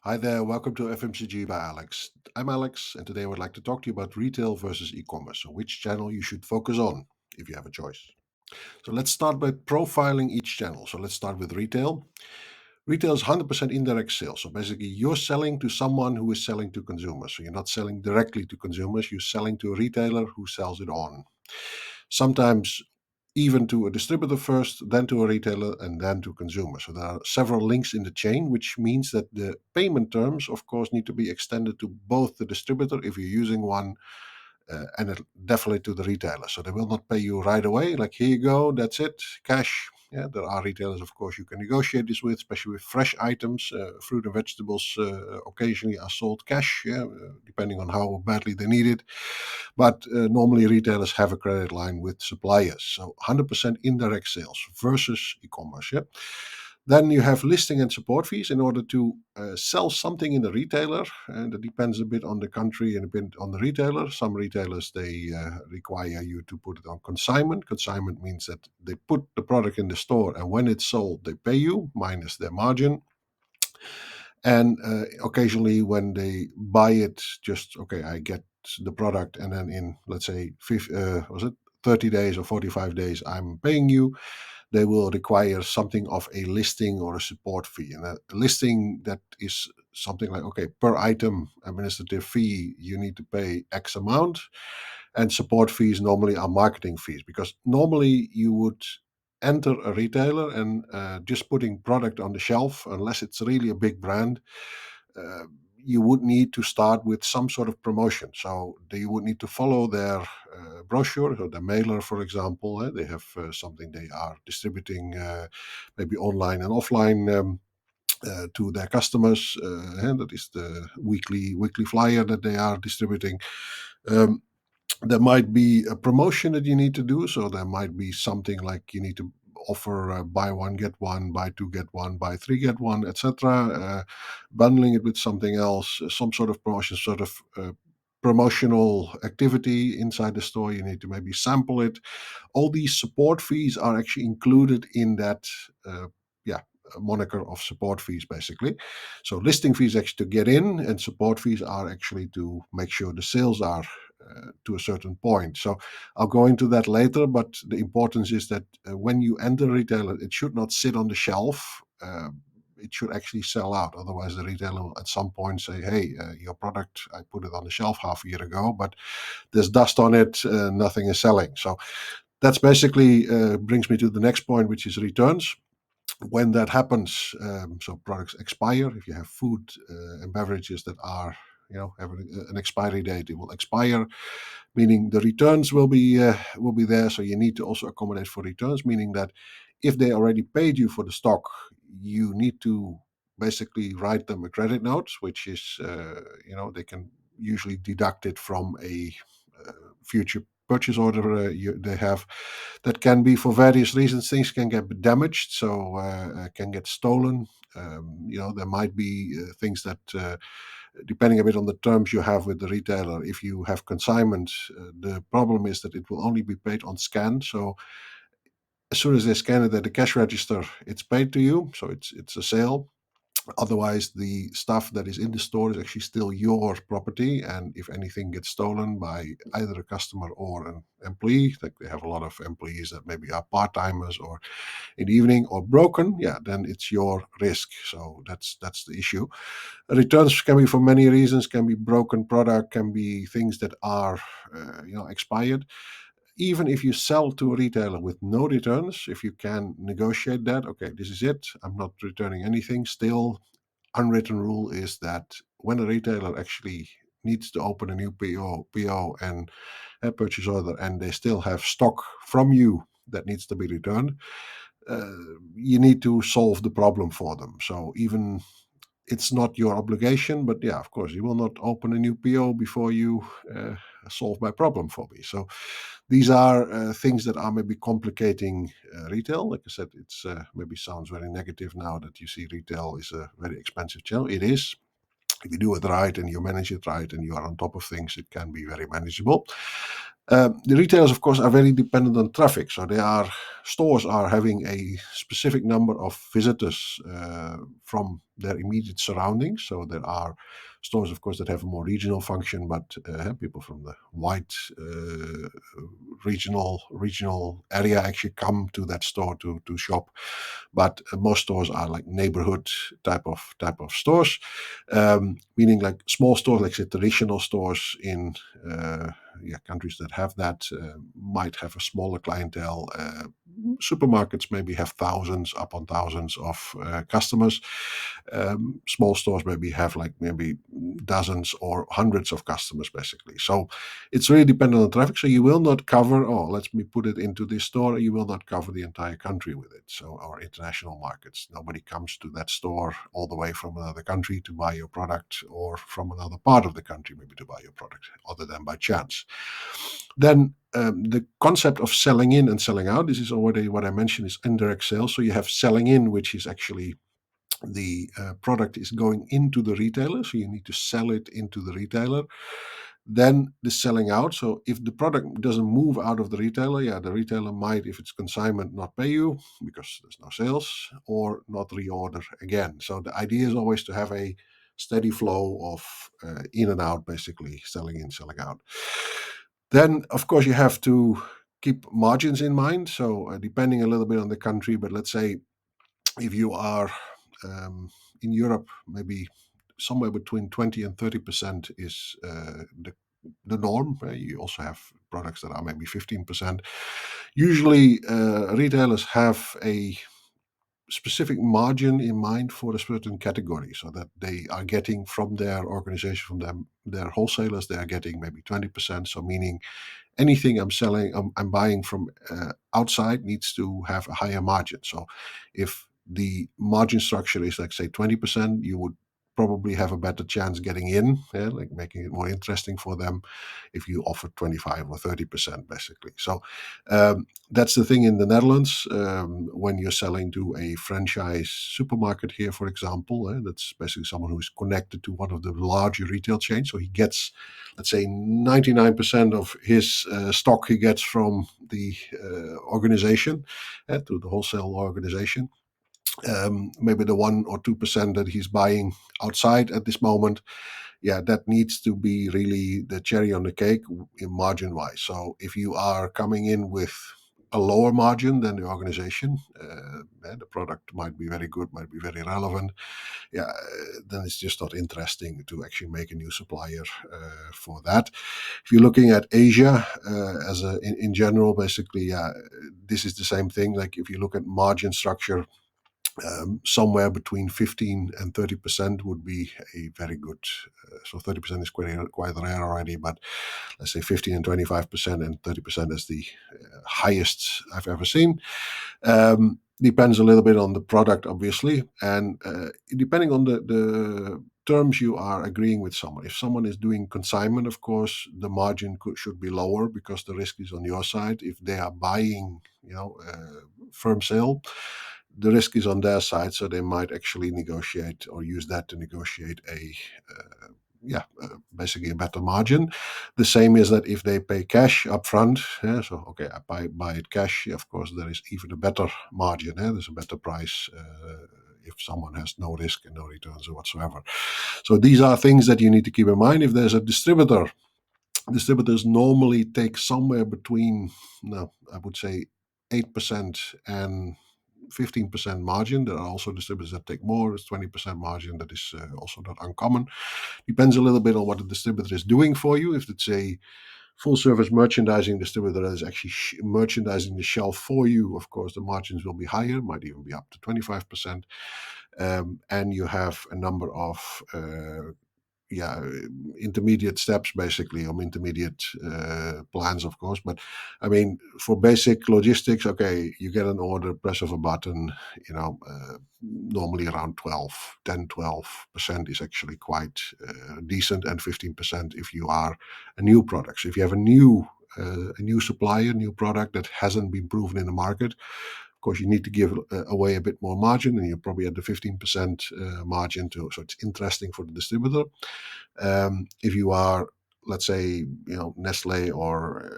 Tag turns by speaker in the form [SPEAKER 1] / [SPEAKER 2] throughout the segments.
[SPEAKER 1] Hi there, welcome to FMCG by Alex. I'm Alex, and today I would like to talk to you about retail versus e-commerce. So, which channel you should focus on if you have a choice. So, let's start by profiling each channel. So, let's start with retail. Retail is 100% indirect sales. So, basically, you're selling to someone who is selling to consumers. So, you're not selling directly to consumers, you're selling to a retailer who sells it on. Sometimes even to a distributor first, then to a retailer, and then to consumer. So there are several links in the chain, which means that the payment terms, of course, need to be extended to both the distributor if you're using one, definitely to the retailer. So they will not pay you right away, like here you go, that's it, cash. Yeah, there are retailers, of course, you can negotiate this with, especially with fresh items. Fruit and vegetables occasionally are sold cash, yeah, depending on how badly they need it. But normally retailers have a credit line with suppliers. So 100% indirect sales versus e-commerce. Yeah. Then you have listing and support fees in order to sell something in the retailer, and it depends a bit on the country and a bit on the retailer. Some retailers they require you to put it on consignment. Consignment means that they put the product in the store, and when it's sold, they pay you minus their margin. And occasionally, when they buy it, just okay, I get the product, and then in let's say was it 30 days or 45 days, I'm paying you. They will require something of a listing or a support fee. And a listing that is something like, okay, per item administrative fee, you need to pay X amount. And support fees normally are marketing fees because normally you would enter a retailer and just putting product on the shelf, unless it's really a big brand, uh, you would need to start with some sort of promotion. So you would need to follow their brochure or the mailer, for example. They have something they are distributing, maybe online and offline. To their customers, and that is the weekly flyer that they are distributing. Um, there might be a promotion that you need to do. So there might be something like you need to offer buy one get one, buy two get one, buy three get one, etc. Bundling it with something else, some sort of promotion, sort of promotional activity inside the store. You need to maybe sample it. All these support fees are actually included in that. Yeah. Moniker of support fees, basically. So listing fees actually to get in, and support fees are actually to make sure the sales are to a certain point. So I'll go into that later, but the importance is that when you enter a retailer, it should not sit on the shelf. It should actually sell out. Otherwise, the retailer will at some point say, hey, your product, I put it on the shelf half a year ago, but there's dust on it, nothing is selling. So that's basically brings me to the next point, which is returns. When that happens, so products expire. If you have food and beverages that are have an expiry date, it will expire, meaning the returns will be there. So you need to also accommodate for returns, meaning that if they already paid you for the stock, you need to basically write them a credit note, which is they can usually deduct it from a future purchase order they have. That can be for various reasons. Things can get damaged, so can get stolen. There might be things that depending a bit on the terms you have with the retailer. If you have consignment, the problem is that it will only be paid on scan. So as soon as they scan it at the cash register, it's paid to you. So it's a sale. Otherwise, the stuff that is in the store is actually still your property. And if anything gets stolen by either a customer or an employee, like they have a lot of employees that maybe are part timers or in the evening or broken, yeah, then it's your risk. So that's the issue. Returns can be for many reasons. Can be broken product, can be things that are expired. Even if you sell to a retailer with no returns, if you can negotiate that, okay, this is it, I'm not returning anything, still unwritten rule is that when a retailer actually needs to open a new PO and a purchase order, and they still have stock from you that needs to be returned, uh, you need to solve the problem for them. So even it's not your obligation, but yeah, of course, you will not open a new PO before you uh, solve my problem for me. So these are things that are maybe complicating retail. Like I said, it's maybe sounds very negative now that you see retail is a very expensive channel. It is. If you do it right and you manage it right and you are on top of things, it can be very manageable. The retailers, of course, are very dependent on traffic. So stores are having a specific number of visitors from their immediate surroundings. So there are stores, of course, that have a more regional function, but people from the wide regional area actually come to that store to shop. But most stores are like neighborhood type of stores, meaning like small stores, like say traditional stores in countries that have that might have a smaller clientele. Supermarkets maybe have thousands upon thousands of customers. Small stores maybe have like maybe dozens or hundreds of customers, basically. So it's really dependent on traffic. So you will not cover, oh, let me put it into this store. You will not cover the entire country with it. So our international markets, nobody comes to that store all the way from another country to buy your product, or from another part of the country maybe to buy your product, other than by chance. Then the concept of selling in and selling out, this is already what I mentioned, is indirect sales. So you have selling in, which is actually the product is going into the retailer, so you need to sell it into the retailer. Then the selling out, so if the product doesn't move out of the retailer, the retailer might, if it's consignment, not pay you because there's no sales, or not reorder again. So the idea is always to have a steady flow of in and out, basically selling in, selling out. Then, of course, you have to keep margins in mind. So depending a little bit on the country, but let's say if you are in Europe, maybe somewhere between 20 and 30% is the norm. You also have products that are maybe 15%. Usually, retailers have a specific margin in mind for a certain category, so that they are getting from their organization, from their wholesalers, they are getting maybe 20%. So meaning anything I'm selling, I'm buying from outside needs to have a higher margin. So if the margin structure is like say 20%, you would probably have a better chance getting in, like making it more interesting for them if you offer 25 or 30%, basically. So that's the thing in the Netherlands. When you're selling to a franchise supermarket here, for example, that's basically someone who's connected to one of the larger retail chains. So he gets, let's say, 99% of his stock he gets from the organization, to the wholesale organization. Maybe the 1 or 2% that he's buying outside at this moment, that needs to be really the cherry on the cake in margin wise. So if you are coming in with a lower margin than the organization, the product might be very good, might be very relevant, then it's just not interesting to actually make a new supplier for that. If you're looking at Asia in general, basically, this is the same thing. Like if you look at margin structure, somewhere between 15 and 30% would be a very good. So 30% is quite rare already, but let's say 15 and 25%, and 30% is the highest I've ever seen. Depends a little bit on the product, obviously, and depending on the terms you are agreeing with someone. If someone is doing consignment, of course, the margin should be lower because the risk is on your side. If they are buying, firm sale, the risk is on their side, so they might actually negotiate or use that to negotiate basically a better margin. The same is that if they pay cash upfront, so okay, I buy it cash, of course, there is even a better margin. There's a better price if someone has no risk and no returns whatsoever. So these are things that you need to keep in mind. If there's a distributor, distributors normally take somewhere between, I would say, 8% and 15% margin. There are also distributors that take more. It's 20% margin. That is also not uncommon. Depends a little bit on what the distributor is doing for you. If it's a full service merchandising distributor that is actually merchandising the shelf for you, of course, the margins will be higher, might even be up to 25%. And you have a number of intermediate steps, basically, or intermediate plans, of course. But I mean, for basic logistics, okay, you get an order, press of a button, normally around 12% is actually quite decent, and 15% if you are a new product. So if you have a new supplier, new product that hasn't been proven in the market, of course, you need to give away a bit more margin, and you're probably at the 15% margin too. So it's interesting for the distributor. If you are let's say, Nestle or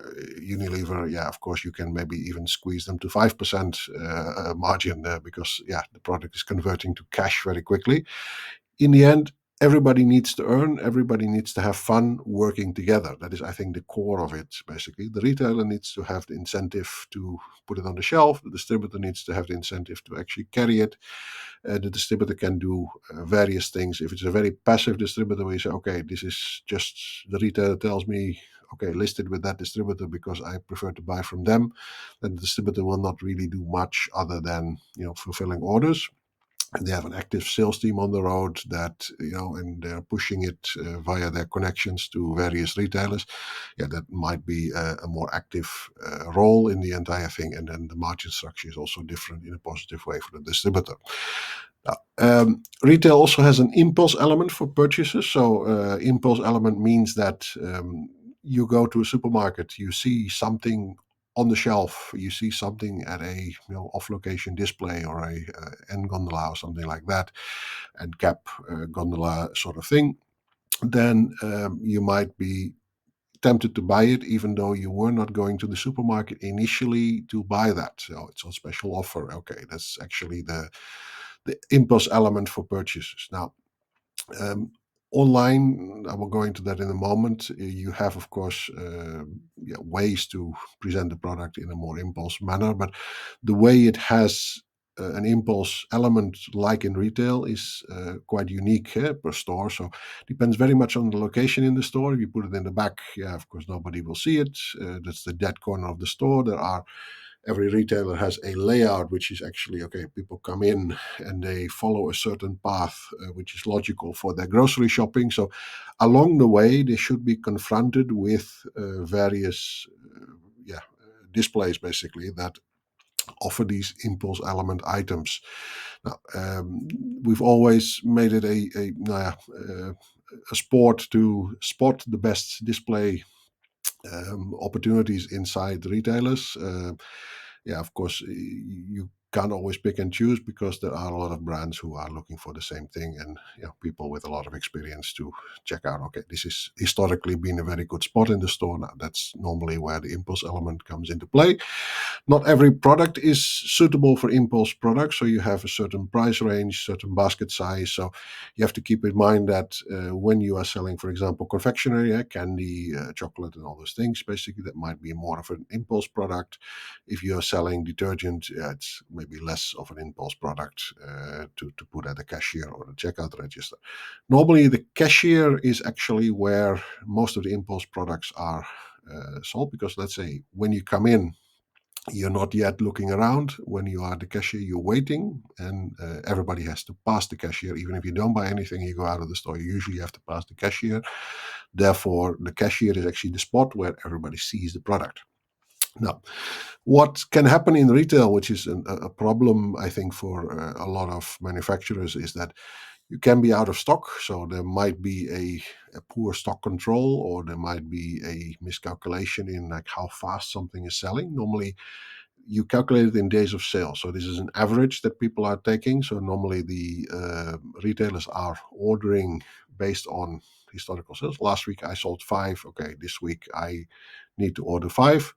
[SPEAKER 1] Unilever, yeah, of course you can maybe even squeeze them to 5% margin, because yeah, the product is converting to cash very quickly. In the end, everybody needs to earn, everybody needs to have fun working together. That is, I think, the core of it, basically. The retailer needs to have the incentive to put it on the shelf. The distributor needs to have the incentive to actually carry it. The distributor can do various things. If it's a very passive distributor, we say, okay, this is just the retailer tells me, okay, list it with that distributor because I prefer to buy from them. Then the distributor will not really do much other than fulfilling orders. And they have an active sales team on the road that, and they're pushing it via their connections to various retailers. Yeah, that might be a more active role in the entire thing. And then the margin structure is also different in a positive way for the distributor. Now, retail also has an impulse element for purchases. So impulse element means that you go to a supermarket, you see something on the shelf, you see something at a off-location display or a end gondola or something like that, and cap gondola sort of thing, then you might be tempted to buy it, even though you were not going to the supermarket initially to buy that. So it's on special offer. Okay, that's actually the impulse element for purchases. Now, um, online, I will go into that in a moment. You have, of course, ways to present the product in a more impulse manner, but the way it has an impulse element, like in retail, is quite unique per store. So depends very much on the location in the store. If you put it in the back, yeah, of course, nobody will see it. That's the dead corner of the store. Every retailer has a layout which is actually okay. People come in and they follow a certain path, which is logical for their grocery shopping. So along the way, they should be confronted with various displays, basically, that offer these impulse element items. Now, we've always made it a sport to spot the best display opportunities inside retailers. Yeah, of course, you can't always pick and choose because there are a lot of brands who are looking for the same thing, and people with a lot of experience to check out. Okay, this is historically been a very good spot in the store. Now, that's normally where the impulse element comes into play. Not every product is suitable for impulse products, so you have a certain price range, certain basket size. So you have to keep in mind that when you are selling, for example, confectionery, candy, chocolate, and all those things, basically that might be more of an impulse product. If you are selling detergent, it's maybe less of an impulse product to put at the cashier or the checkout register. Normally, the cashier is actually where most of the impulse products are sold, because let's say when you come in, you're not yet looking around. When you are the cashier, you're waiting, and everybody has to pass the cashier. Even if you don't buy anything, you go out of the store, you usually have to pass the cashier. Therefore, the cashier is actually the spot where everybody sees the product. Now, what can happen in retail, which is a problem, I think, for a lot of manufacturers, is that you can be out of stock. So there might be a poor stock control, or there might be a miscalculation in like how fast something is selling. Normally, you calculate it in days of sale. So this is an average that people are taking. So normally the retailers are ordering based on historical sales. Last week I sold 5. Okay, this week I need to order 5.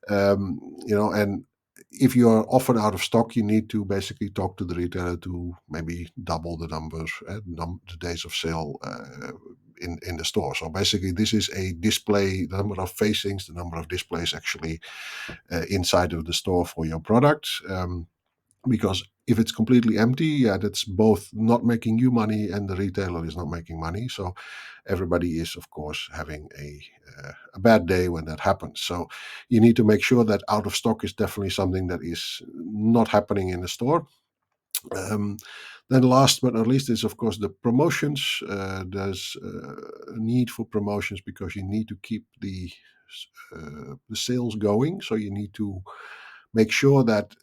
[SPEAKER 1] And if you are often out of stock, you need to basically talk to the retailer to maybe double the numbers, the days of sale in the store. So basically, this is a display, the number of facings, the number of displays actually inside of the store for your product. Because if it's completely empty, yeah, that's both not making you money and the retailer is not making money. So everybody is, of course, having a bad day when that happens. So you need to make sure that out of stock is definitely something that is not happening in the store. Then last but not least is, of course, the promotions. There's a need for promotions because you need to keep the sales going. So you need to make sure that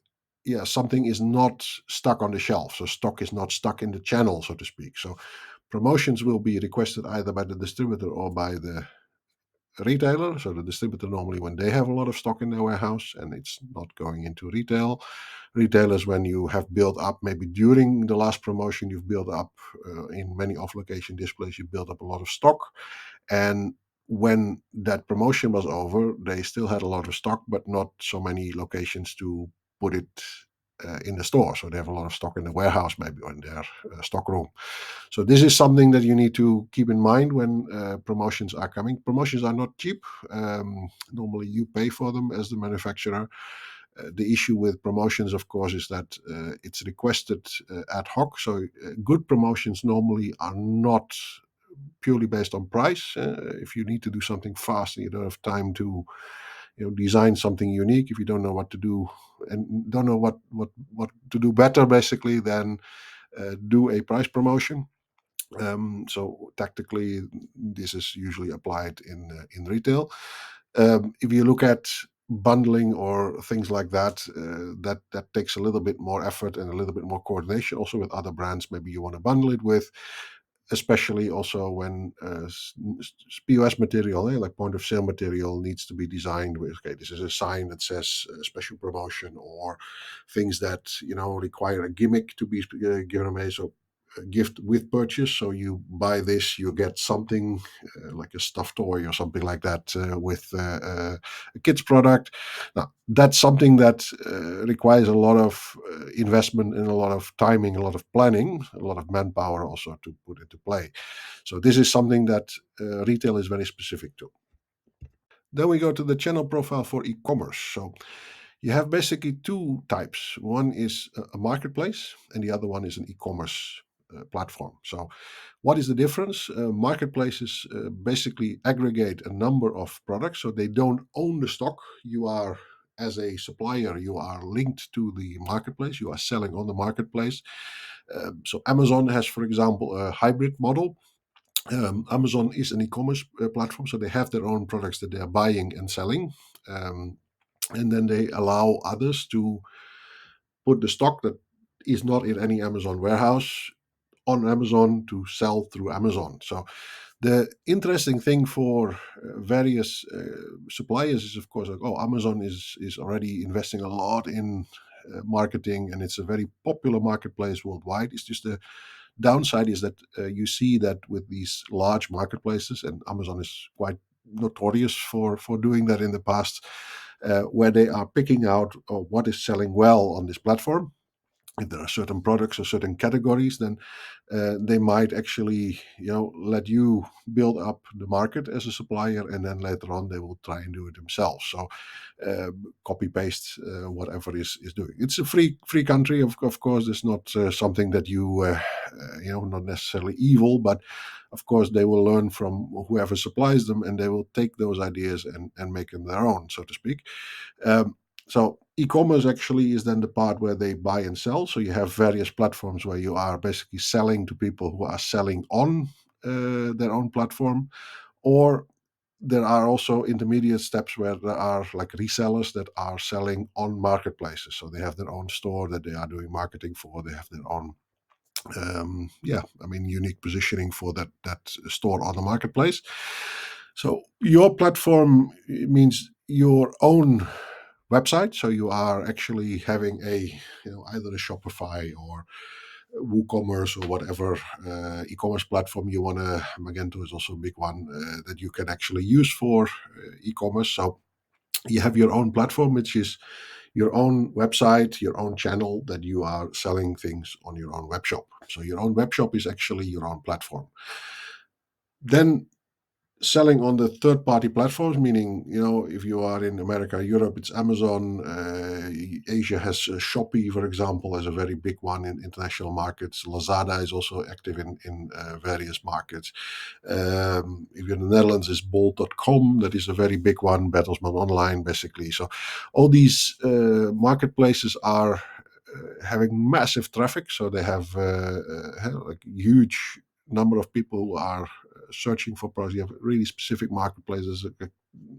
[SPEAKER 1] something is not stuck on the shelf. So stock is not stuck in the channel, so to speak. So promotions will be requested either by the distributor or by the retailer. So the distributor normally when they have a lot of stock in their warehouse and it's not going into retail. Retailers, when you have built up, maybe during the last promotion, you've built up in many off-location displays, you build up a lot of stock. And when that promotion was over, they still had a lot of stock, but not so many locations to put it in the store. So they have a lot of stock in the warehouse, maybe, or in their stock room. So this is something that you need to keep in mind when promotions are coming. Promotions are not cheap. Normally, you pay for them as the manufacturer. The issue with promotions, of course, is that it's requested ad hoc. So good promotions normally are not purely based on price. If you need to do something fast and you don't have time to, design something unique, if you don't know what to do and don't know what to do better, basically, then do a price promotion. So tactically, this is usually applied in retail. If you look at bundling or things like that, that takes a little bit more effort and a little bit more coordination. Also with other brands, maybe you want to bundle it with, especially also when POS material, like point of sale material, needs to be designed with. Okay, this is a sign that says special promotion, or things that require a gimmick to be given away. So a gift with purchase. So you buy this, you get something like a stuffed toy or something like that with a kid's product. Now, that's something that requires a lot of investment and a lot of timing, a lot of planning, a lot of manpower also to put into play. So this is something that retail is very specific to. Then we go to the channel profile for e-commerce. So you have basically two types. One is a marketplace, and the other one is an e-commerce platform. So, what is the difference? Marketplaces basically aggregate a number of products, so they don't own the stock. You are, as a supplier, you are linked to the marketplace. You are selling on the marketplace. So, Amazon has, for example, a hybrid model. Amazon is an e-commerce platform, so they have their own products that they are buying and selling. Um, and then they allow others to put the stock that is not in any Amazon warehouse on Amazon to sell through Amazon. So the interesting thing for various suppliers is, of course, like, oh, Amazon is already investing a lot in marketing, and it's a very popular marketplace worldwide. It's just the downside is that you see that with these large marketplaces, and Amazon is quite notorious for doing that in the past, where they are picking out what is selling well on this platform. If there are certain products or certain categories, then they might actually, let you build up the market as a supplier, and then later on they will try and do it themselves. So copy paste whatever is doing. It's a free country, of course. It's not something that not necessarily evil, but of course they will learn from whoever supplies them, and they will take those ideas and make them their own, so to speak. So e-commerce actually is then the part where they buy and sell. So you have various platforms where you are basically selling to people who are selling on their own platform, or there are also intermediate steps where there are like resellers that are selling on marketplaces. So they have their own store that they are doing marketing for. They have their own unique positioning for that store on the marketplace. So your platform means your own website. So you are actually having either a Shopify or WooCommerce or whatever e-commerce platform you want to. Magento is also a big one that you can actually use for e-commerce. So you have your own platform, which is your own website, your own channel that you are selling things on your own web shop. So your own web shop is actually your own platform. Then selling on the third party platforms, meaning, if you are in America, Europe, it's Amazon. Asia has Shopee, for example, as a very big one in international markets. Lazada is also active in various markets. If you're in the Netherlands, it's bol.com. That is a very big one. Bertelsmann Online, basically. So all these marketplaces are having massive traffic. So they have like huge number of people who are searching for products. You have really specific marketplaces,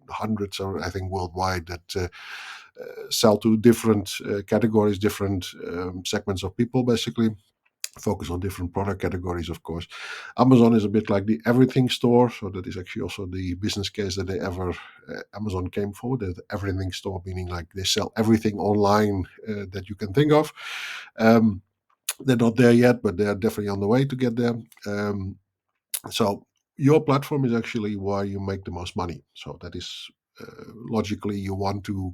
[SPEAKER 1] hundreds, or I think worldwide, that sell to different categories, different segments of people, basically. Focus on different product categories, of course. Amazon is a bit like the everything store, so that is actually also the business case that Amazon came for. The everything store, meaning like they sell everything online that you can think of. They're not there yet, but they're definitely on the way to get there. So your platform is actually where you make the most money. So that is logically you want to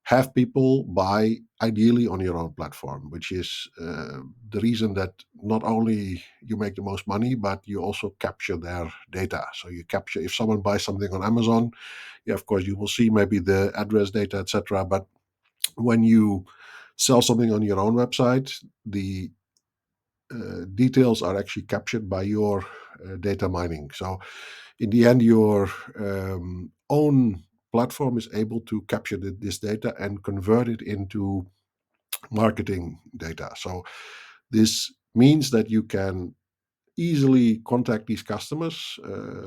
[SPEAKER 1] have people buy ideally on your own platform, which is the reason that not only you make the most money, but you also capture their data. So you capture, if someone buys something on Amazon, yeah, of course you will see maybe the address data, etc. But when you sell something on your own website, the details are actually captured by your data mining. So in the end, your own platform is able to capture this data and convert it into marketing data. So this means that you can easily contact these customers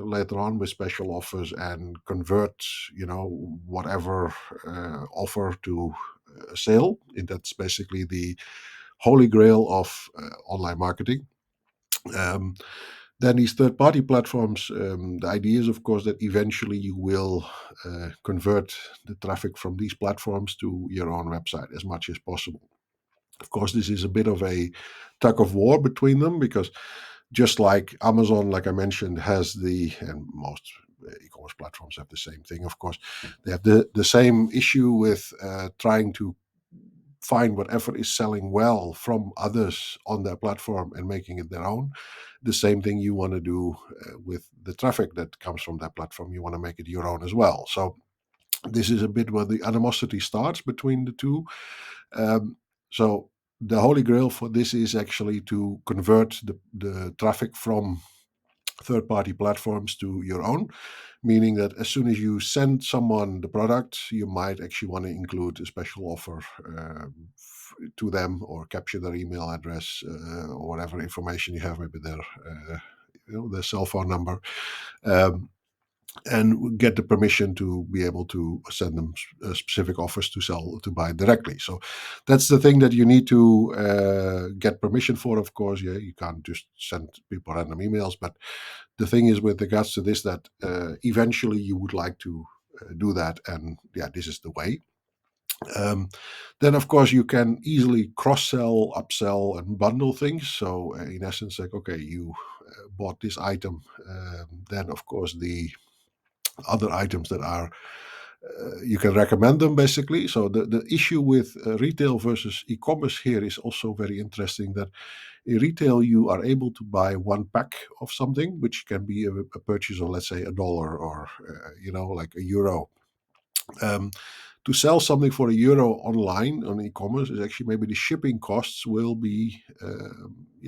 [SPEAKER 1] later on with special offers and convert, whatever offer to a sale. And that's basically the holy grail of online marketing. Um, then these third-party platforms, the idea is, of course, that eventually you will convert the traffic from these platforms to your own website as much as possible. Of course, this is a bit of a tug of war between them because just like Amazon, like I mentioned, and most e-commerce platforms have the same thing, of course, they have the same issue with trying to find whatever is selling well from others on their platform and making it their own. The same thing you want to do with the traffic that comes from that platform. You want to make it your own as well. So this is a bit where the animosity starts between the two. So the holy grail for this is actually to convert the traffic from third-party platforms to your own, meaning that as soon as you send someone the product, you might actually want to include a special offer to them or capture their email address or whatever information you have, maybe their cell phone number. Um, and get the permission to be able to send them specific offers to buy directly. So that's the thing that you need to get permission for. Of course, yeah, you can't just send people random emails. But the thing is, with regards to this, that eventually you would like to do that, and yeah, this is the way. Um, then, of course, you can easily cross-sell, upsell, and bundle things. So, in essence, like, okay, you bought this item, then of course the other items that are you can recommend them basically. So the issue with retail versus e-commerce here is also very interesting, that in retail you are able to buy one pack of something, which can be a purchase of, let's say, $1 or like €1. um, to sell something for €1 online on e-commerce is actually, maybe the shipping costs will be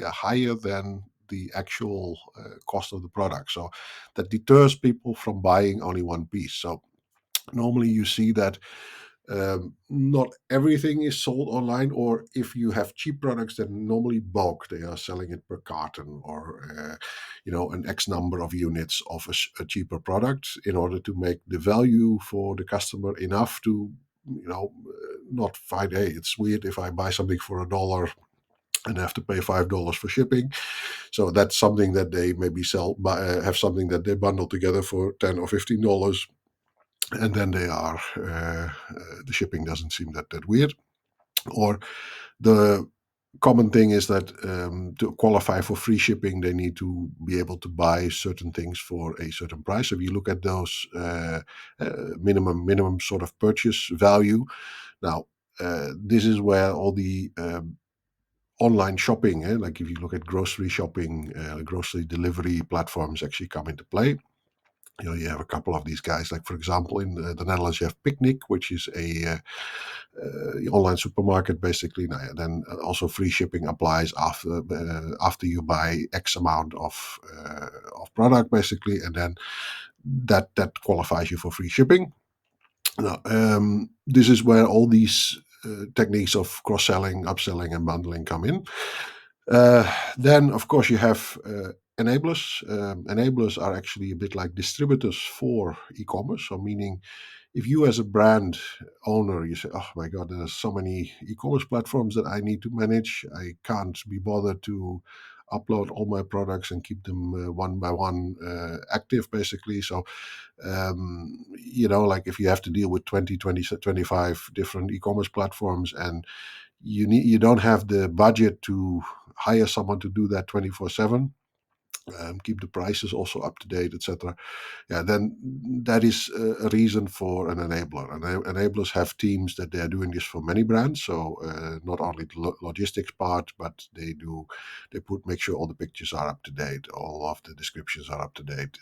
[SPEAKER 1] higher than the actual cost of the product. So that deters people from buying only one piece. So normally you see that not everything is sold online, or if you have cheap products, then normally bulk, they are selling it per carton, or an X number of units of a cheaper product, in order to make the value for the customer enough to not find, hey, it's weird if I buy something for $1 and have to pay $5 for shipping. So that's something that they maybe have something that they bundle together for $10 or $15, and then the shipping doesn't seem that weird. Or the common thing is that to qualify for free shipping, they need to be able to buy certain things for a certain price. So if you look at those minimum sort of purchase value, now this is where all the online shopping, like if you look at grocery shopping, grocery delivery platforms actually come into play. You have a couple of these guys, like for example in the Netherlands you have Picnic, which is a online supermarket basically. Now, then also free shipping applies after you buy X amount of product basically, and then that qualifies you for free shipping. Now, this is where all these techniques of cross-selling, upselling, and bundling come in. Then, of course, you have enablers. Enablers are actually a bit like distributors for e-commerce. So, meaning, if you as a brand owner, you say, "Oh my God, there's so many e-commerce platforms that I need to manage. I can't be bothered to upload all my products and keep them one by one active, basically." So, like if you have to deal with 20, 20, 25 different e-commerce platforms, and you don't have the budget to hire someone to do that 24/7, keep the prices also up to date, etc. Yeah, then that is a reason for an enabler. And enablers have teams that they are doing this for many brands. So not only the logistics part, but make sure all the pictures are up to date, all of the descriptions are up to date.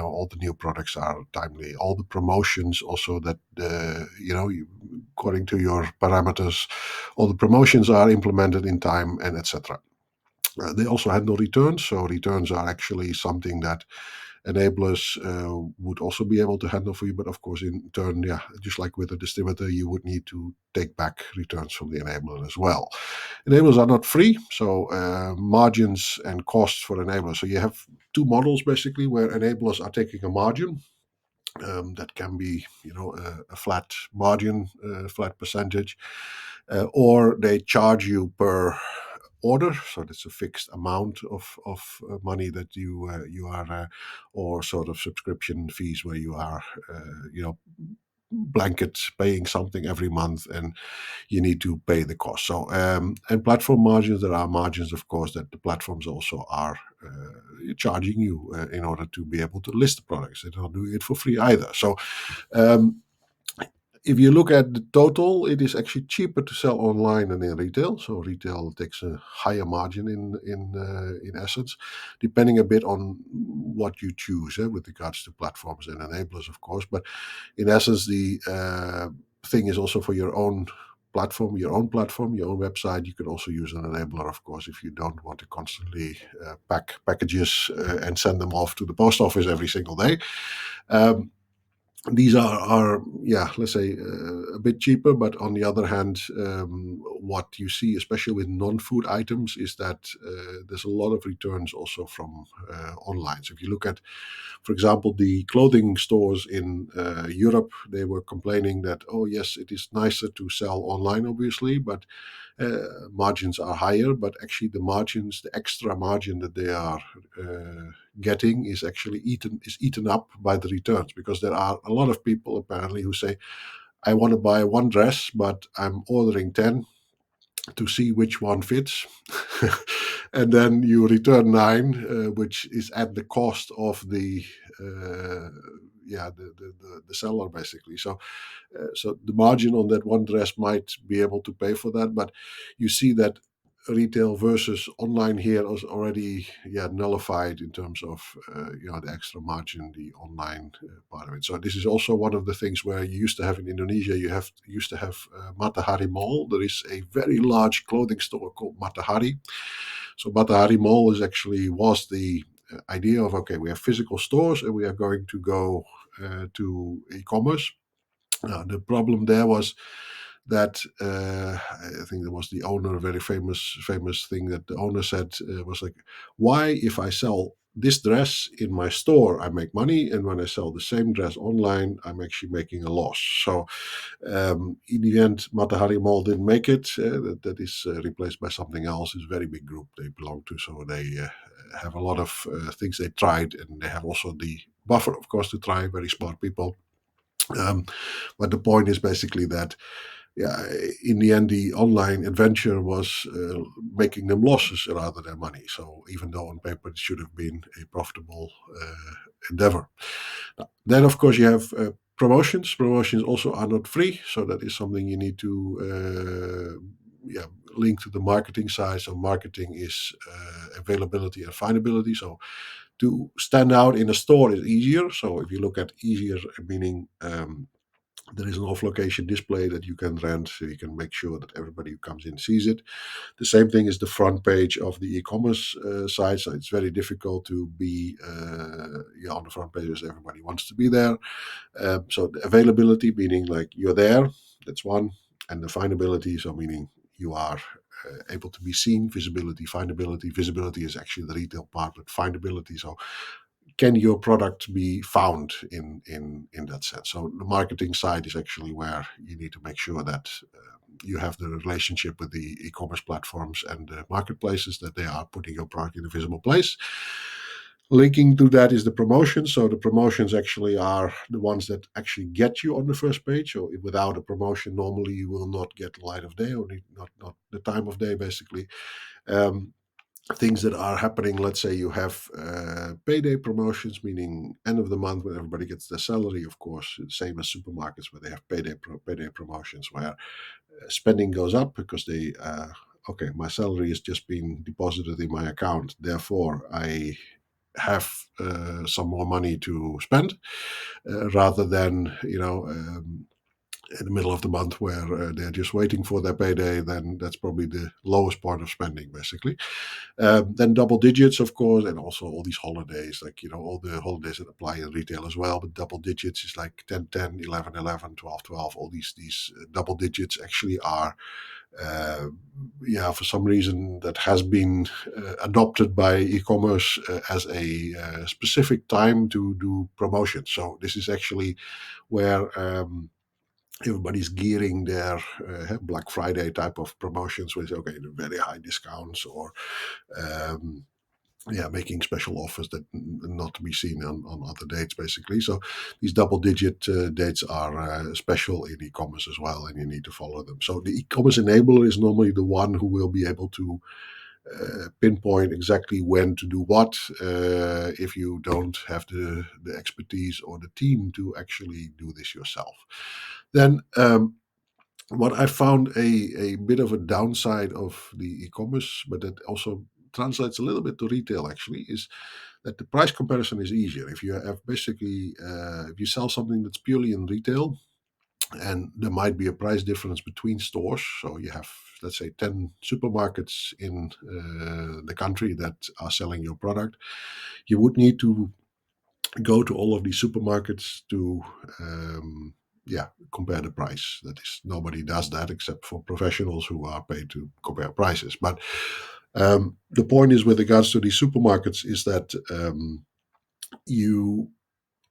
[SPEAKER 1] All the new products are timely, all the promotions also that according to your parameters, all the promotions are implemented in time and etc. They also handle returns. So returns are actually something that enablers would also be able to handle for you. But of course, in turn, yeah, just like with a distributor, you would need to take back returns from the enabler as well. Enablers are not free, so margins and costs for enablers. So you have two models basically where enablers are taking a margin. That can be, a flat margin, flat percentage, or they charge you per order, so that's a fixed amount of money that you are, or sort of subscription fees where you are, blanket paying something every month and you need to pay the cost. So and platform margins, there are margins, of course, that the platforms also are charging you in order to be able to list the products. They don't do it for free either. So um, if you look at the total, it is actually cheaper to sell online than in retail. So retail takes a higher margin in essence, depending a bit on what you choose with regards to platforms and enablers, of course. But in essence, the thing is also for your own platform, your own website. You can also use an enabler, of course, if you don't want to constantly pack packages and send them off to the post office every single day. These are yeah, let's say a bit cheaper, but on the other hand, what you see, especially with non-food items, is that there's a lot of returns also from online. So if you look at, for example, the clothing stores in Europe, they were complaining that, oh yes, it is nicer to sell online, obviously, but margins are higher. But actually, the extra margin that they are getting is actually eaten up by the returns, because there are a lot of people apparently who say, I want to buy one dress, but I'm ordering 10 to see which one fits. And then you return 9, which is at the cost of the the seller basically. So the margin on that one dress might be able to pay for that, but you see that retail versus online here is already nullified in terms of the extra margin, the online part of it. So this is also one of the things where you used to have in Indonesia. Used to have Matahari Mall. There is a very large clothing store called Matahari. So Matahari Mall was the idea of, okay, we have physical stores and we are going to go to e-commerce. The problem there was that I think there was the owner, a very famous thing that the owner said was like, why, if I sell this dress in my store, I make money, and when I sell the same dress online, I'm actually making a loss. So in the end, Matahari Mall didn't make it. That is replaced by something else. It's a very big group they belong to, so they have a lot of things they tried, and they have also the buffer, of course, to try. Very smart people. Um, but the point is basically that, yeah, in the end, the online adventure was making them losses rather than money. So even though on paper it should have been a profitable endeavor. Now, then, of course, you have promotions. Promotions also are not free, so that is something you need to link to the marketing side. So marketing is availability and findability. So to stand out in a store is easier. So if you look at easier, meaning there is an off-location display that you can rent, so you can make sure that everybody who comes in sees it. The same thing is the front page of the e-commerce site. So it's very difficult to be on the front page as everybody wants to be there. So the availability, meaning like you're there, that's one, and the findability, so meaning you are able to be seen. Visibility, findability. Visibility is actually the retail part, but findability. So can your product be found in that sense? So the marketing side is actually where you need to make sure that you have the relationship with the e-commerce platforms and the marketplaces, that they are putting your product in a visible place. Linking to that is the promotions. So the promotions actually are the ones that actually get you on the first page. So without a promotion, normally you will not get light of day, or not the time of day, basically. Um, things that are happening. Let's say you have payday promotions, meaning end of the month when everybody gets their salary, of course, same as supermarkets where they have payday promotions where spending goes up because okay, my salary has just been deposited in my account, therefore I have some more money to spend, rather than in the middle of the month where they're just waiting for their payday. Then that's probably the lowest part of spending, basically. Then double digits, of course, and also all these holidays, like, all the holidays that apply in retail as well. But double digits is like 10, 10, 11, 11, 12, 12. All these double digits actually are, uh, yeah, for some reason that has been adopted by e-commerce as a specific time to do promotion. So this is actually where everybody's gearing their Black Friday type of promotions with, okay, the very high discounts, or um, yeah, making special offers that not to be seen on other dates, basically. So these double digit dates are special in e-commerce as well, and you need to follow them. So the e-commerce enabler is normally the one who will be able to pinpoint exactly when to do what, if you don't have the expertise or the team to actually do this yourself. Then what I found a bit of a downside of the e-commerce, but that also translates a little bit to retail actually, is that the price comparison is easier. If you have basically, if you sell something that's purely in retail, and there might be a price difference between stores. So you have, let's say, 10 supermarkets in the country that are selling your product. You would need to go to all of these supermarkets to, yeah, compare the price. That is, nobody does that except for professionals who are paid to compare prices. But the point is, with regards to these supermarkets, is that you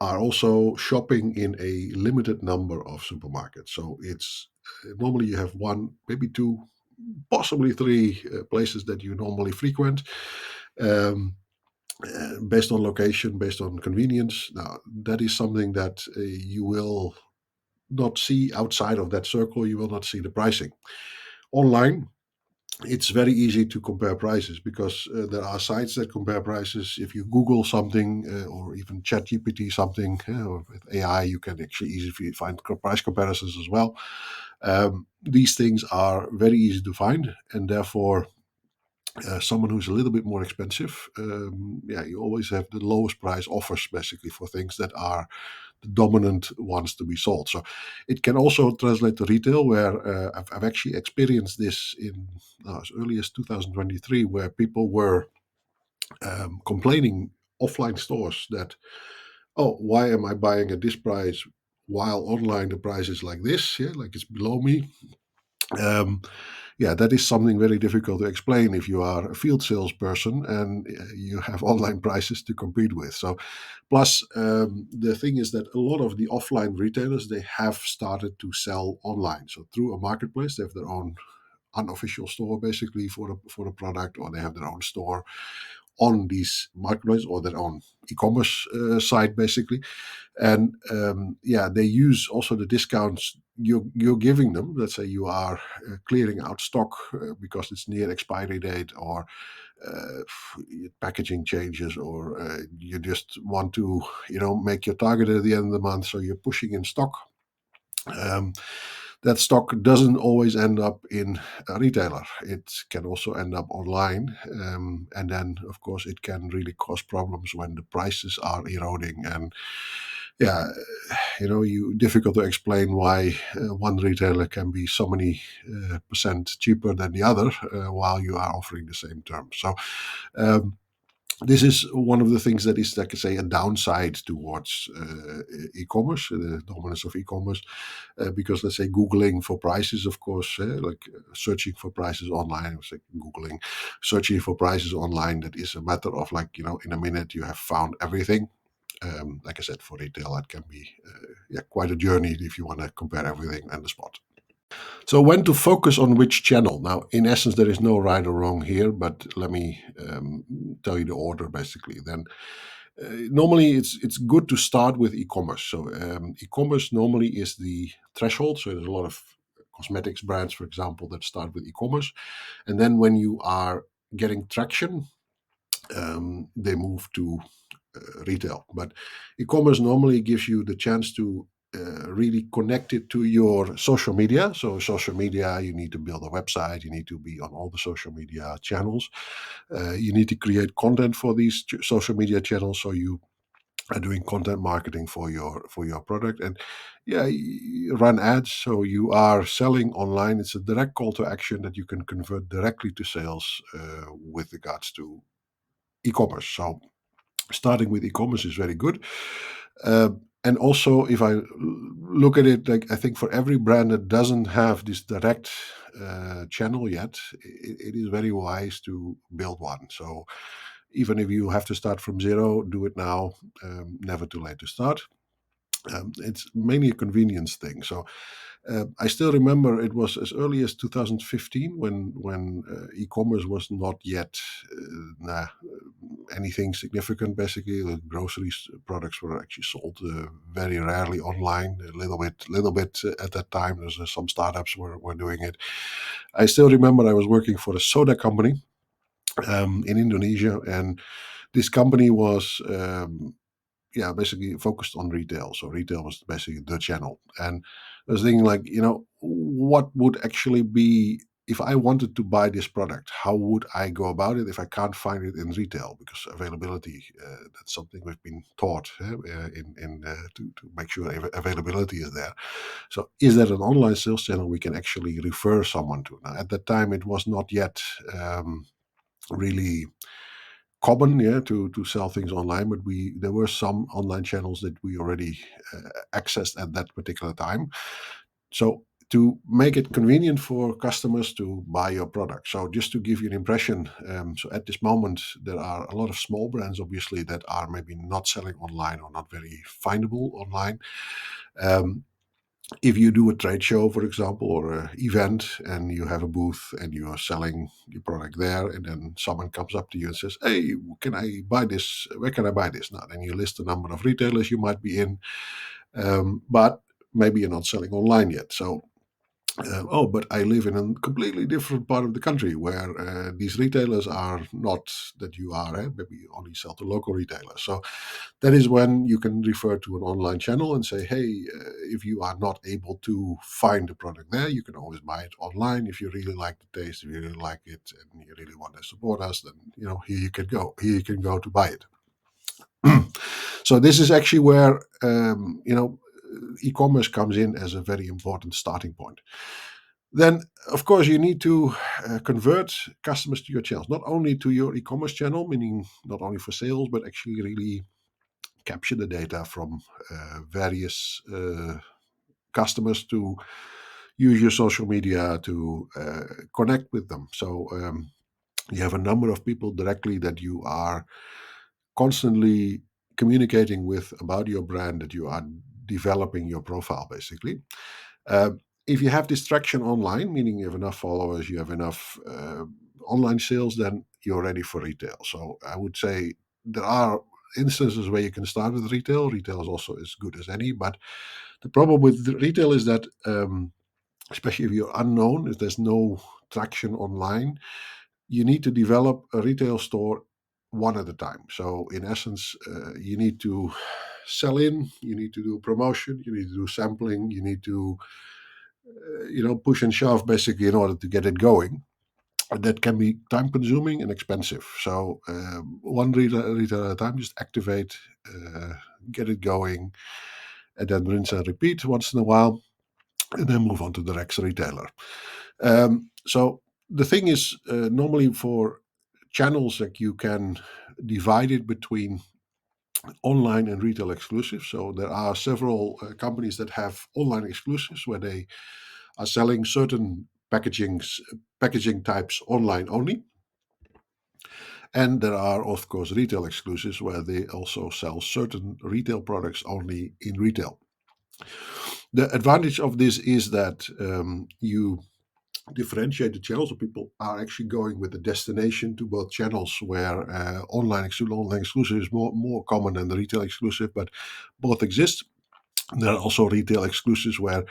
[SPEAKER 1] are also shopping in a limited number of supermarkets. So it's normally you have one, maybe two, possibly three places that you normally frequent, um, based on location, based on convenience. Now, that is something that you will not see outside of that circle. You will not see the pricing. Online, it's very easy to compare prices because there are sites that compare prices. If you Google something, or even ChatGPT something, or with AI, you can actually easily find price comparisons as well. These things are very easy to find, and therefore, someone who's a little bit more expensive, yeah, you always have the lowest price offers basically for things that are the dominant ones to be sold. So it can also translate to retail, where I've actually experienced this in as early as 2023, where people were complaining, offline stores, that, oh, why am I buying at this price while online the price is like this? Yeah, like it's below me. Um, yeah, that is something very difficult to explain if you are a field salesperson and you have online prices to compete with. So, plus the thing is that a lot of the offline retailers, they have started to sell online. So through a marketplace, they have their own unofficial store basically for the product, or they have their own store on these marketplaces, or their own e-commerce site basically. And yeah, they use also the discounts you're giving them. Let's say you are clearing out stock because it's near expiry date, or uh, packaging changes, or you just want to make your target at the end of the month, so you're pushing in stock. um, that stock doesn't always end up in a retailer. It can also end up online. And then, of course, it can really cause problems when the prices are eroding. And yeah, you difficult to explain why one retailer can be so many percent cheaper than the other while you are offering the same terms. So um, this is one of the things that is, like I say, a downside towards e-commerce, the dominance of e-commerce, because, let's say, Googling for prices, of course, like searching for prices online, it's like Googling, searching for prices online, that is a matter of, like, in a minute you have found everything. Like I said, for retail, it can be yeah, quite a journey if you want to compare everything on the spot. So when to focus on which channel? Now, in essence, there is no right or wrong here, but let me tell you the order basically. Then, normally it's good to start with e-commerce. So e-commerce normally is the threshold. So there's a lot of cosmetics brands, for example, that start with e-commerce, and then when you are getting traction, they move to retail. But e-commerce normally gives you the chance to really connect it to your social media. So social media, you need to build a website, you need to be on all the social media channels. You need to create content for these social media channels, so you are doing content marketing for your product, and yeah, you run ads, so you are selling online. It's a direct call to action that you can convert directly to sales with regards to e-commerce. So starting with e-commerce is very good. And also, if I look at it, like I think for every brand that doesn't have this direct channel yet, it is very wise to build one. So even if you have to start from zero, do it now. Never too late to start. It's mainly a convenience thing. So I still remember it was as early as 2015 when e-commerce was not yet anything significant. Basically, the groceries products were actually sold very rarely online. A little bit at that time. There's some startups were doing it. I still remember I was working for a soda company in Indonesia, and this company was basically focused on retail. So retail was basically the channel. And I was thinking, like, what would actually be if I wanted to buy this product? How would I go about it if I can't find it in retail? Because availability, that's something we've been taught to make sure availability is there. So is there an online sales channel we can actually refer someone to? Now, at that time, it was not yet really common, to sell things online, but there were some online channels that we already accessed at that particular time. So to make it convenient for customers to buy your product. So just to give you an impression, so at this moment there are a lot of small brands, obviously, that are maybe not selling online or not very findable online. If you do a trade show, for example, or an event, and you have a booth and you are selling your product there, and then someone comes up to you and says, "Hey, can I buy this? Where can I buy this?" Now, then you list the number of retailers you might be in, but maybe you're not selling online yet. So, oh, but I live in a completely different part of the country where these retailers are not that you are. Maybe you only sell to local retailers. So that is when you can refer to an online channel and say, hey, if you are not able to find the product there, you can always buy it online. If you really like the taste, if you really like it, and you really want to support us, then here you can go. Here you can go to buy it. So this is actually where e-commerce comes in as a very important starting point. Then, of course, you need to convert customers to your channels, not only to your e-commerce channel, meaning not only for sales, but actually really capture the data from various customers to use your social media to connect with them. So you have a number of people directly that you are constantly communicating with about your brand, that you are developing your profile, basically. If you have this traction online, meaning you have enough followers, you have enough online sales, then you're ready for retail. So I would say there are instances where you can start with retail. Retail is also as good as any, but the problem with the retail is that, especially if you're unknown, if there's no traction online, you need to develop a retail store one at a time. So in essence, you need to sell in, you need to do promotion, you need to do sampling, you need to push and shove basically in order to get it going. And that can be time consuming and expensive. So one retailer at a time, just activate, get it going, and then rinse and repeat once in a while, and then move on to the next retailer. So the thing is, normally for channels, like, you can divide it between online and retail exclusive. So there are several companies that have online exclusives where they are selling certain packaging types online only. And there are, of course, retail exclusives where they also sell certain retail products only in retail. The advantage of this is that you differentiate the channels, so people are actually going with the destination to both channels, where online exclusive is more common than the retail exclusive, but both exist. There are also retail exclusives where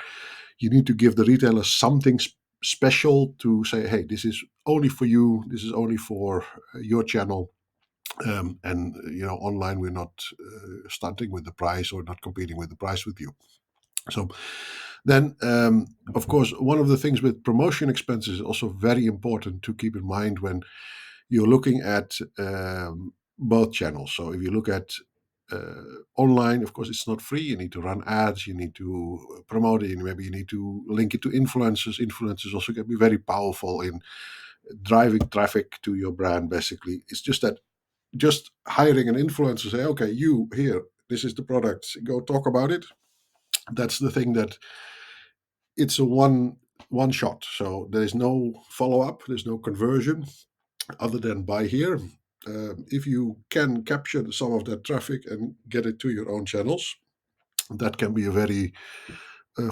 [SPEAKER 1] you need to give the retailer something special to say, hey, this is only for you, this is only for your channel. And online we're not stunting with the price or not competing with the price with you. So then, of course, one of the things with promotion expenses is also very important to keep in mind when you're looking at both channels. So if you look at online, of course, it's not free. You need to run ads, you need to promote it, and maybe you need to link it to influencers. Influencers also can be very powerful in driving traffic to your brand, basically. It's just that just hiring an influencer, say, okay, you here, this is the product, go talk about it. That's the thing that it's a one shot. So there is no follow up, there's no conversion other than buy here. If you can capture some of that traffic and get it to your own channels, that can be a very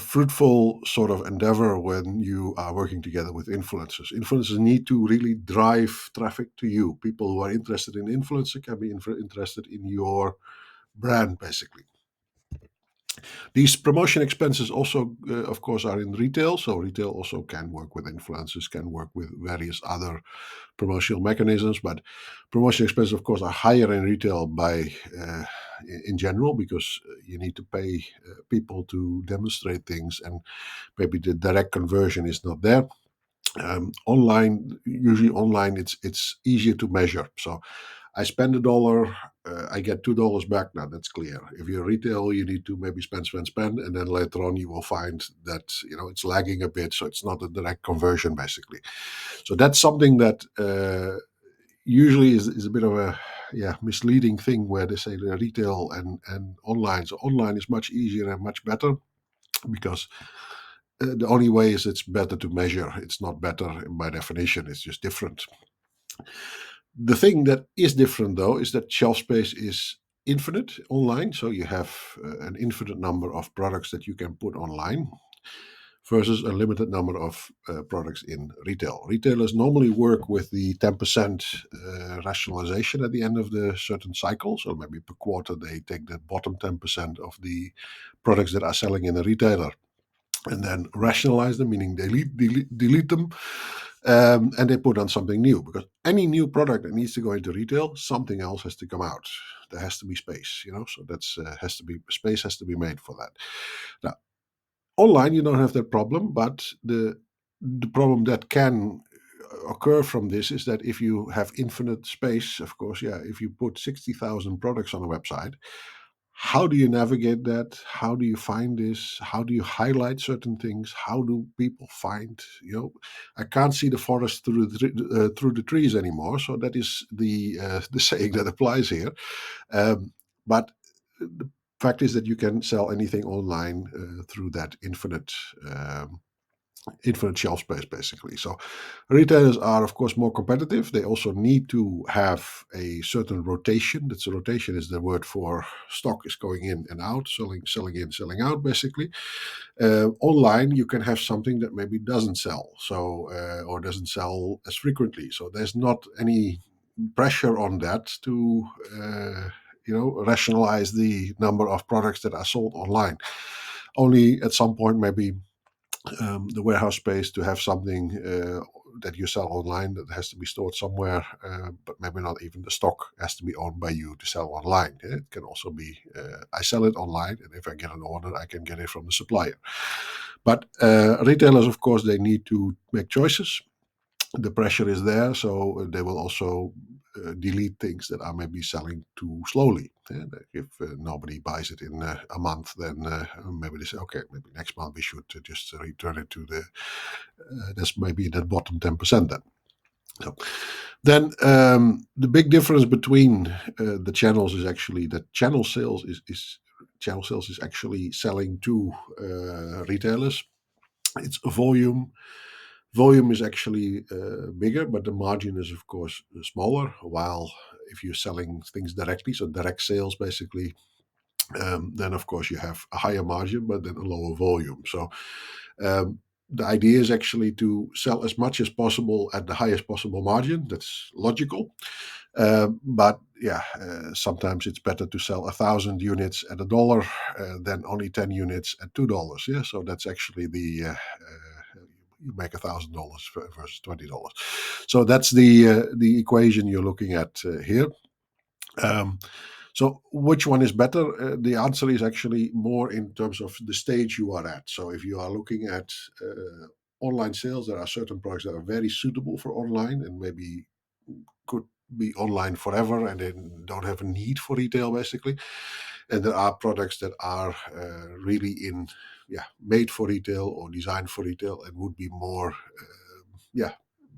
[SPEAKER 1] fruitful sort of endeavor when you are working together with influencers. Influencers need to really drive traffic to you. People who are interested in influencer can be interested in your brand, basically. These promotion expenses also, of course, are in retail. So retail also can work with influencers, can work with various other promotional mechanisms. But promotion expenses, of course, are higher in retail in general, because you need to pay people to demonstrate things, and maybe the direct conversion is not there. Usually online, it's easier to measure. So I spend $1, I get $2 back. Now that's clear. If you're retail, you need to maybe spend, and then later on you will find that it's lagging a bit, so it's not a direct conversion basically. So that's something that usually is a bit of a misleading thing, where they say the retail and online. So online is much easier and much better, because the only way is it's better to measure. It's not better by definition. It's just different. The thing that is different, though, is that shelf space is infinite online. So you have an infinite number of products that you can put online versus a limited number of products in retail. Retailers normally work with the 10% rationalization at the end of the certain cycle. So maybe per quarter, they take the bottom 10% of the products that are selling in a retailer and then rationalize them, meaning delete them, and they put on something new. Because any new product that needs to go into retail, something else has to come out. There has to be space, so that's space has to be made for that. Now, online you don't have that problem, but the problem that can occur from this is that if you have infinite space, of course, if you put 60,000 products on a website, how do you navigate that? How do you find this? How do you highlight certain things? How do people find? I can't see the forest through the trees anymore. So that is the saying that applies here. But the fact is that you can sell anything online through that infinite shelf space, basically. So retailers are, of course, more competitive. They also need to have a certain rotation. That's a rotation is the word for stock is going in and out, selling in, selling out, basically. Online, you can have something that maybe doesn't sell, or doesn't sell as frequently. So there's not any pressure on that to rationalize the number of products that are sold online. Only at some point, maybe the warehouse space to have something that you sell online that has to be stored somewhere, but maybe not even the stock has to be owned by you to sell online. It can also be I sell it online, and if I get an order, I can get it from the supplier. But retailers, of course, they need to make choices. The pressure is there, so they will also delete things that are maybe selling too slowly. If nobody buys it in a month, then maybe they say, okay, maybe next month we should just return it to that's maybe that bottom 10% then. So then the big difference between the channels is actually that channel sales is actually selling to retailers. It's a volume. Volume is actually bigger, but the margin is, of course, smaller. While if you're selling things directly, so direct sales basically, then of course you have a higher margin, but then a lower volume. So the idea is actually to sell as much as possible at the highest possible margin. That's logical. But sometimes it's better to sell 1,000 units at $1 than only 10 units at $2. Yeah, so that's actually you make $1,000 versus $20. So that's the equation you're looking at here. Um, so which one is better? The answer is actually more in terms of the stage you are at. So if you are looking at online sales, there are certain products that are very suitable for online and maybe could be online forever and then don't have a need for retail basically. And there are products that are really made for retail or designed for retail and would be more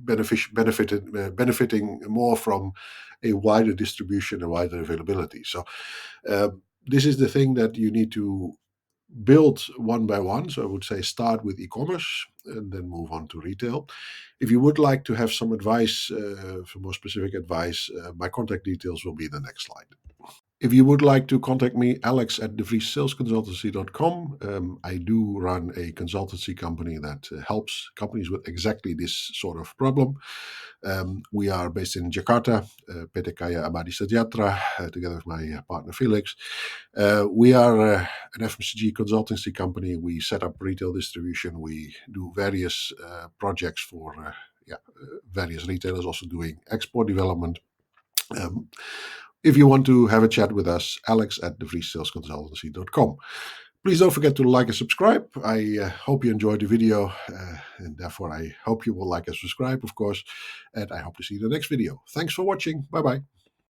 [SPEAKER 1] benefiting more from a wider distribution and wider availability. So this is the thing that you need to build one by one. So I would say start with e-commerce and then move on to retail. If you would like to have some advice, for more specific advice, my contact details will be in the next slide. If you would like to contact me, Alex at devriessalesconsultancy.com. I do run a consultancy company that helps companies with exactly this sort of problem. We are based in Jakarta, PT Kaya Abadi Satyatra, together with my partner Felix. We are an FMCG consultancy company. We set up retail distribution. We do various projects for various retailers, also doing export development. If you want to have a chat with us, Alex at devriessalesconsultancy.com. Please don't forget to like and subscribe. I hope you enjoyed the video, and therefore I hope you will like and subscribe, of course. And I hope to see you in the next video. Thanks for watching. Bye-bye.